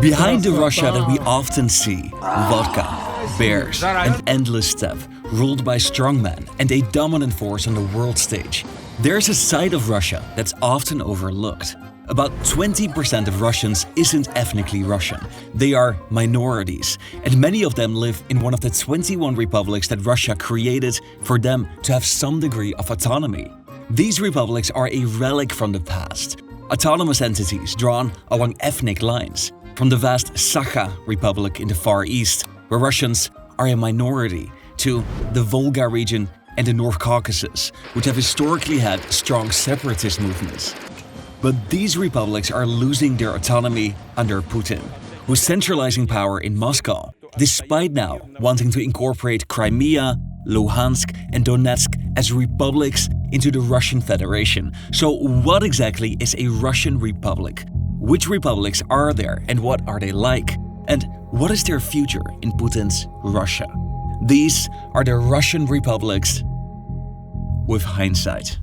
Behind the Russia that we often see, vodka, bears, an endless steppe, ruled by strongmen and a dominant force on the world stage, there's a side of Russia that's often overlooked. About 20% of Russians isn't ethnically Russian. They are minorities, and many of them live in one of the 21 republics that Russia created for them to have some degree of autonomy. These republics are a relic from the past, autonomous entities drawn along ethnic lines, from the vast Sakha Republic in the Far East, where Russians are a minority, to the Volga region and the North Caucasus, which have historically had strong separatist movements. But these republics are losing their autonomy under Putin, who's centralizing power in Moscow, despite now wanting to incorporate Crimea, Luhansk and Donetsk as republics into the Russian Federation. So what exactly is a Russian republic? Which republics are there and what are they like? And what is their future in Putin's Russia? These are the Russian republics with hindsight.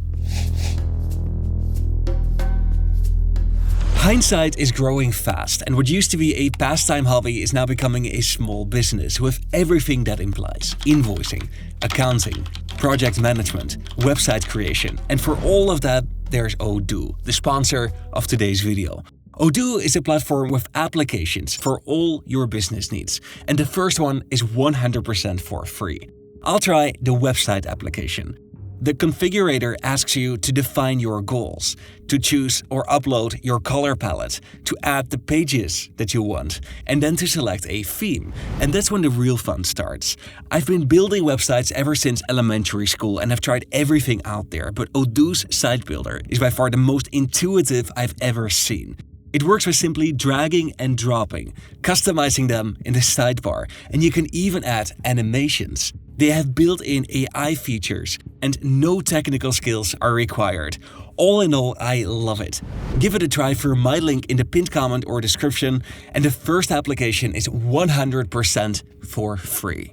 Hindsight is growing fast, and what used to be a pastime hobby is now becoming a small business with everything that implies: invoicing, accounting, project management, website creation, and for all of that, there's Odoo, the sponsor of today's video. Odoo is a platform with applications for all your business needs, and the first one is 100% for free. I'll try the website application. The configurator asks you to define your goals, to choose or upload your color palette, to add the pages that you want, and then to select a theme. And that's when the real fun starts. I've been building websites ever since elementary school and have tried everything out there, but Odoo's site builder is by far the most intuitive I've ever seen. It works by simply dragging and dropping, customizing them in the sidebar, and you can even add animations. They have built-in AI features, and no technical skills are required. All in all, I love it. Give it a try through my link in the pinned comment or description, and the first application is 100% for free.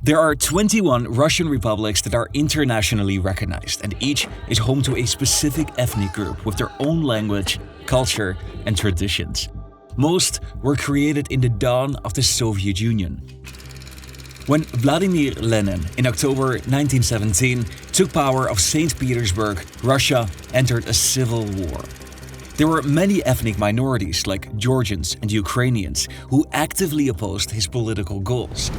There are 21 Russian republics that are internationally recognized, and each is home to a specific ethnic group with their own language, culture, and traditions. Most were created in the dawn of the Soviet Union. When Vladimir Lenin, in October 1917, took power of St. Petersburg, Russia entered a civil war. There were many ethnic minorities like Georgians and Ukrainians who actively opposed his political goals.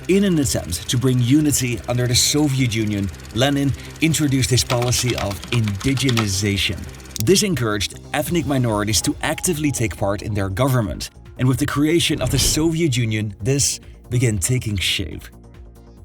In an attempt to bring unity under the Soviet Union, Lenin introduced his policy of indigenization. This encouraged ethnic minorities to actively take part in their government, and with the creation of the Soviet Union, this began taking shape.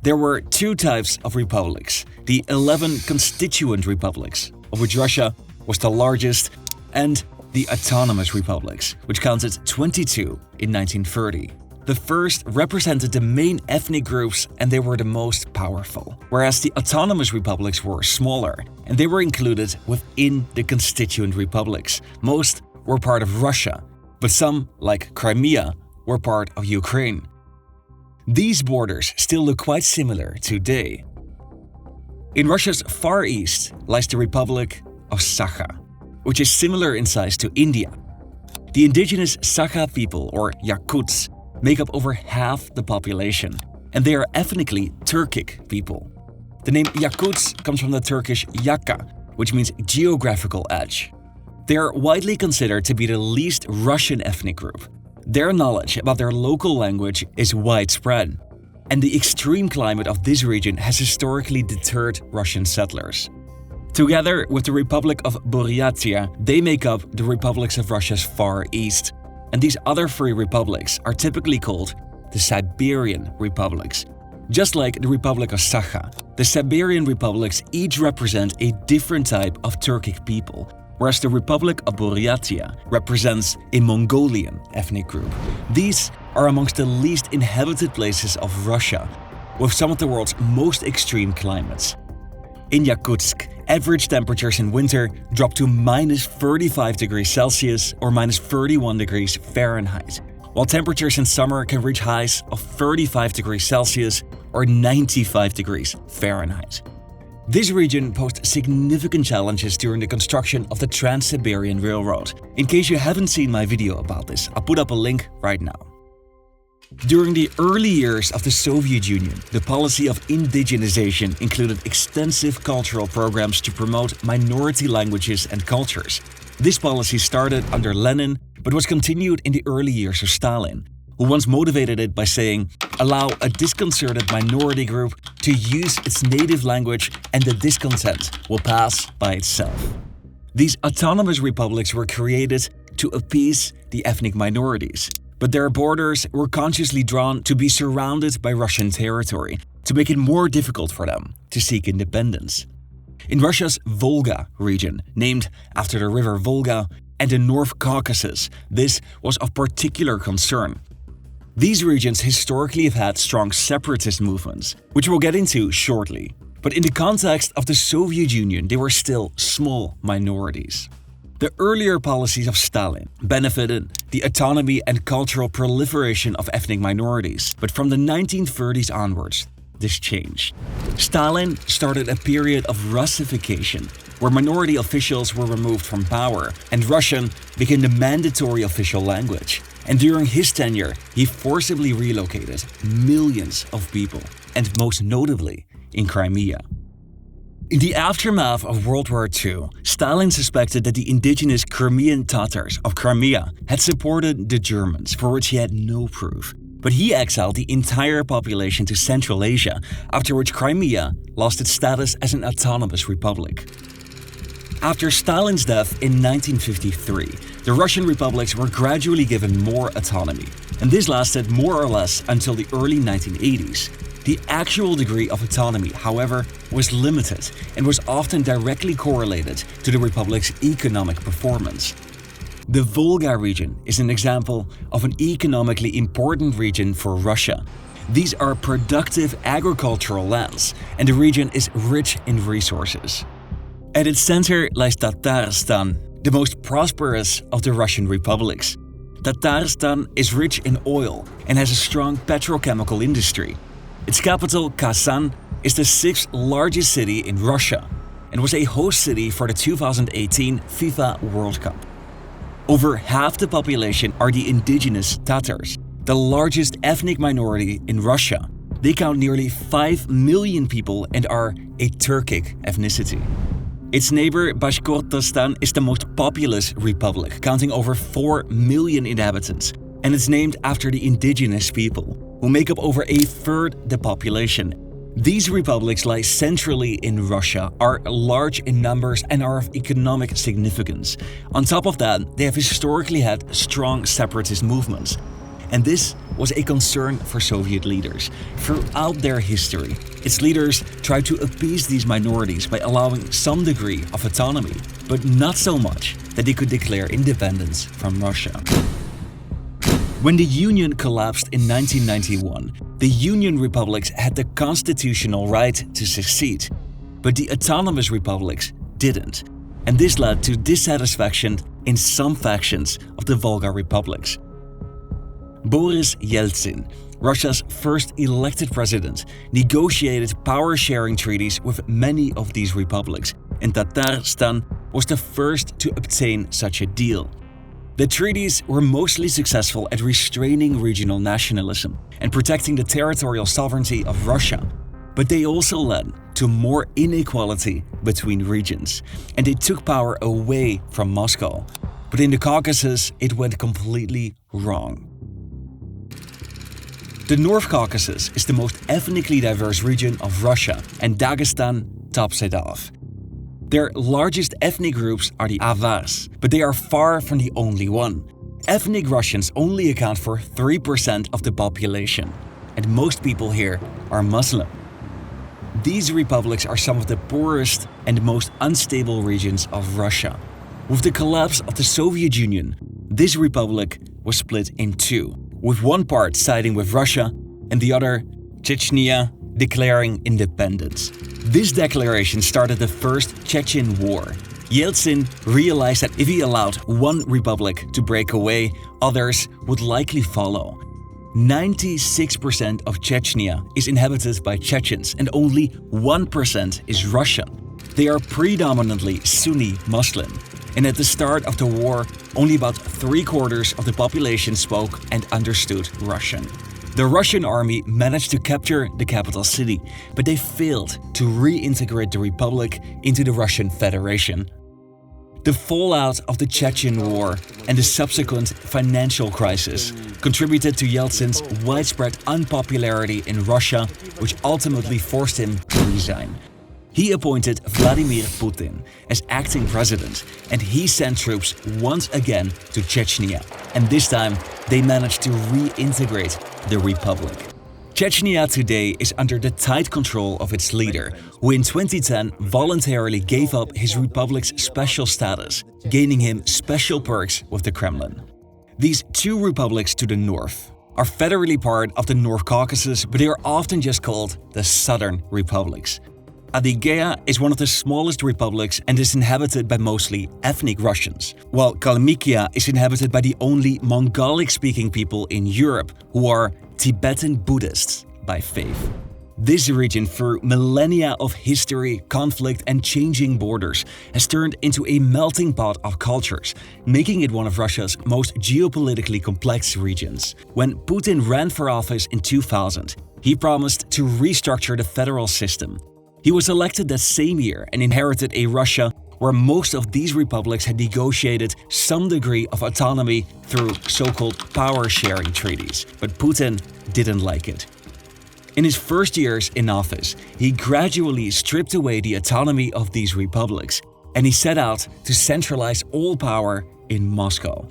There were two types of republics: the 11 constituent republics, of which Russia was the largest, and the autonomous republics, which counted 22 in 1930. The first represented the main ethnic groups and they were the most powerful, whereas the autonomous republics were smaller and they were included within the constituent republics. Most were part of Russia, but some, like Crimea, were part of Ukraine. These borders still look quite similar today. In Russia's far east lies the Republic of Sakha, which is similar in size to India. The indigenous Sakha people, or Yakuts, make up over half the population, and they are ethnically Turkic people. The name Yakuts comes from the Turkish yaka, which means geographical edge. They are widely considered to be the least Russian ethnic group. Their knowledge about their local language is widespread, and the extreme climate of this region has historically deterred Russian settlers. Together with the Republic of Buryatia, they make up the republics of Russia's Far East. And these other three republics are typically called the Siberian republics. Just like the Republic of Sakha, the Siberian republics each represent a different type of Turkic people, whereas the Republic of Buryatia represents a Mongolian ethnic group. These are amongst the least inhabited places of Russia, with some of the world's most extreme climates. In Yakutsk, average temperatures in winter drop to minus 35 degrees Celsius or minus 31 degrees Fahrenheit, while temperatures in summer can reach highs of 35 degrees Celsius or 95 degrees Fahrenheit. This region posed significant challenges during the construction of the Trans-Siberian Railroad. In case you haven't seen my video about this, I'll put up a link right now. During the early years of the Soviet Union, the policy of indigenization included extensive cultural programs to promote minority languages and cultures. This policy started under Lenin, but was continued in the early years of Stalin, who once motivated it by saying, "Allow a disconcerted minority group to use its native language and the discontent will pass by itself." These autonomous republics were created to appease the ethnic minorities, but their borders were consciously drawn to be surrounded by Russian territory to make it more difficult for them to seek independence. In Russia's Volga region, named after the river Volga, and the North Caucasus, this was of particular concern. These regions historically have had strong separatist movements, which we'll get into shortly. But in the context of the Soviet Union, they were still small minorities. The earlier policies of Stalin benefited the autonomy and cultural proliferation of ethnic minorities, but from the 1930s onwards, this changed. Stalin started a period of Russification, where minority officials were removed from power, and Russian became the mandatory official language. And during his tenure, he forcibly relocated millions of people, and most notably in Crimea. In the aftermath of World War II, Stalin suspected that the indigenous Crimean Tatars of Crimea had supported the Germans, for which he had no proof. But he exiled the entire population to Central Asia, after which Crimea lost its status as an autonomous republic. After Stalin's death in 1953, the Russian republics were gradually given more autonomy, and this lasted more or less until the early 1980s. The actual degree of autonomy, however, was limited and was often directly correlated to the republic's economic performance. The Volga region is an example of an economically important region for Russia. These are productive agricultural lands, and the region is rich in resources. At its center lies Tatarstan, the most prosperous of the Russian republics. Tatarstan is rich in oil and has a strong petrochemical industry. Its capital, Kazan, is the 6th largest city in Russia and was a host city for the 2018 FIFA World Cup. Over half the population are the indigenous Tatars, the largest ethnic minority in Russia. They count nearly 5 million people and are a Turkic ethnicity. Its neighbor Bashkortostan is the most populous republic, counting over 4 million inhabitants, and it's named after the indigenous people, who make up over a third the population. These republics lie centrally in Russia, are large in numbers, and are of economic significance. On top of that, they have historically had strong separatist movements. And this was a concern for Soviet leaders. Throughout their history, its leaders tried to appease these minorities by allowing some degree of autonomy, but not so much that they could declare independence from Russia. When the Union collapsed in 1991, the Union republics had the constitutional right to secede, but the autonomous republics didn't. And this led to dissatisfaction in some factions of the Volga republics. Boris Yeltsin, Russia's first elected president, negotiated power-sharing treaties with many of these republics, and Tatarstan was the first to obtain such a deal. The treaties were mostly successful at restraining regional nationalism and protecting the territorial sovereignty of Russia, but they also led to more inequality between regions, and they took power away from Moscow. But in the Caucasus, it went completely wrong. The North Caucasus is the most ethnically diverse region of Russia, and Dagestan tops it off. Their largest ethnic groups are the Avars, but they are far from the only one. Ethnic Russians only account for 3% of the population, and most people here are Muslim. These republics are some of the poorest and most unstable regions of Russia. With the collapse of the Soviet Union, this republic was split in two, with one part siding with Russia and the other, Chechnya, declaring independence. This declaration started the First Chechen War. Yeltsin realized that if he allowed one republic to break away, others would likely follow. 96% of Chechnya is inhabited by Chechens and only 1% is Russian. They are predominantly Sunni Muslim, and at the start of the war, only about 3/4 of the population spoke and understood Russian. The Russian army managed to capture the capital city, but they failed to reintegrate the republic into the Russian Federation. The fallout of the Chechen War and the subsequent financial crisis contributed to Yeltsin's widespread unpopularity in Russia, which ultimately forced him to resign. He appointed Vladimir Putin as acting president, and he sent troops once again to Chechnya, and this time they managed to reintegrate the republic. Chechnya today is under the tight control of its leader, who in 2010 voluntarily gave up his republic's special status, gaining him special perks with the Kremlin. These two republics to the north are federally part of the North Caucasus, but they are often just called the Southern Republics. Adygea is one of the smallest republics and is inhabited by mostly ethnic Russians, while Kalmykia is inhabited by the only Mongolic-speaking people in Europe, who are Tibetan Buddhists by faith. This region, through millennia of history, conflict, and changing borders, has turned into a melting pot of cultures, making it one of Russia's most geopolitically complex regions. When Putin ran for office in 2000, he promised to restructure the federal system. He was elected that same year and inherited a Russia where most of these republics had negotiated some degree of autonomy through so-called power-sharing treaties. But Putin didn't like it. In his first years in office, he gradually stripped away the autonomy of these republics, and he set out to centralize all power in Moscow.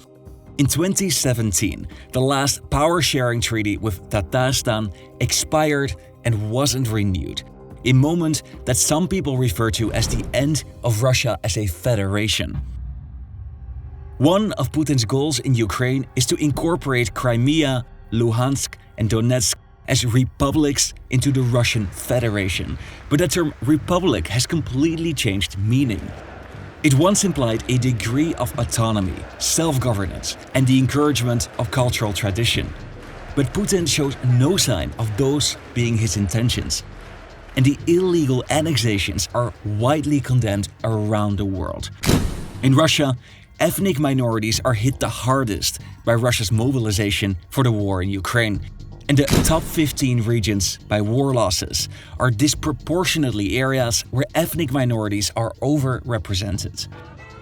In 2017, the last power-sharing treaty with Tatarstan expired and wasn't renewed, a moment that some people refer to as the end of Russia as a federation. One of Putin's goals in Ukraine is to incorporate Crimea, Luhansk, and Donetsk as republics into the Russian Federation, but that term republic has completely changed meaning. It once implied a degree of autonomy, self-governance, and the encouragement of cultural tradition. But Putin shows no sign of those being his intentions, and the illegal annexations are widely condemned around the world. In Russia, ethnic minorities are hit the hardest by Russia's mobilization for the war in Ukraine, and the top 15 regions by war losses are disproportionately areas where ethnic minorities are overrepresented.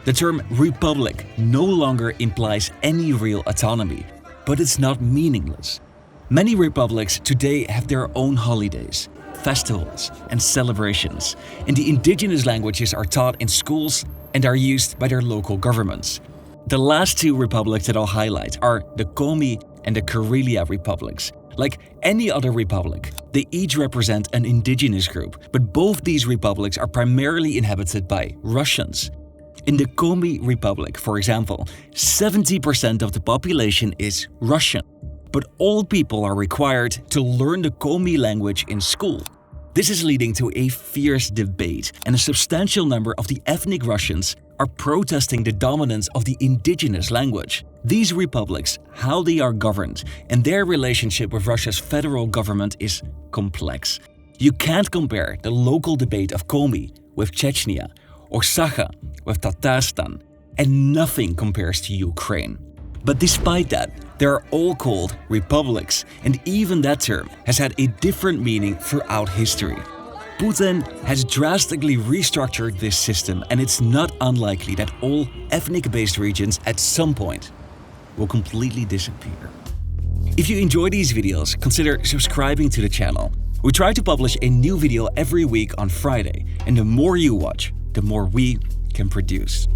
The term republic no longer implies any real autonomy, but it's not meaningless. Many republics today have their own holidays, festivals, and celebrations, and the indigenous languages are taught in schools and are used by their local governments. The last two republics that I'll highlight are the Komi and the Karelia republics. Like any other republic, they each represent an indigenous group, but both these republics are primarily inhabited by Russians. In the Komi Republic, for example, 70% of the population is Russian, but all people are required to learn the Komi language in school. This is leading to a fierce debate, and a substantial number of the ethnic Russians are protesting the dominance of the indigenous language. These republics, how they are governed, and their relationship with Russia's federal government is complex. You can't compare the local debate of Komi with Chechnya or Sakha with Tatarstan, and nothing compares to Ukraine. But despite that, they are all called republics, and even that term has had a different meaning throughout history. Putin has drastically restructured this system, and it's not unlikely that all ethnic-based regions at some point will completely disappear. If you enjoy these videos, consider subscribing to the channel. We try to publish a new video every week on Friday, and the more you watch, the more we can produce.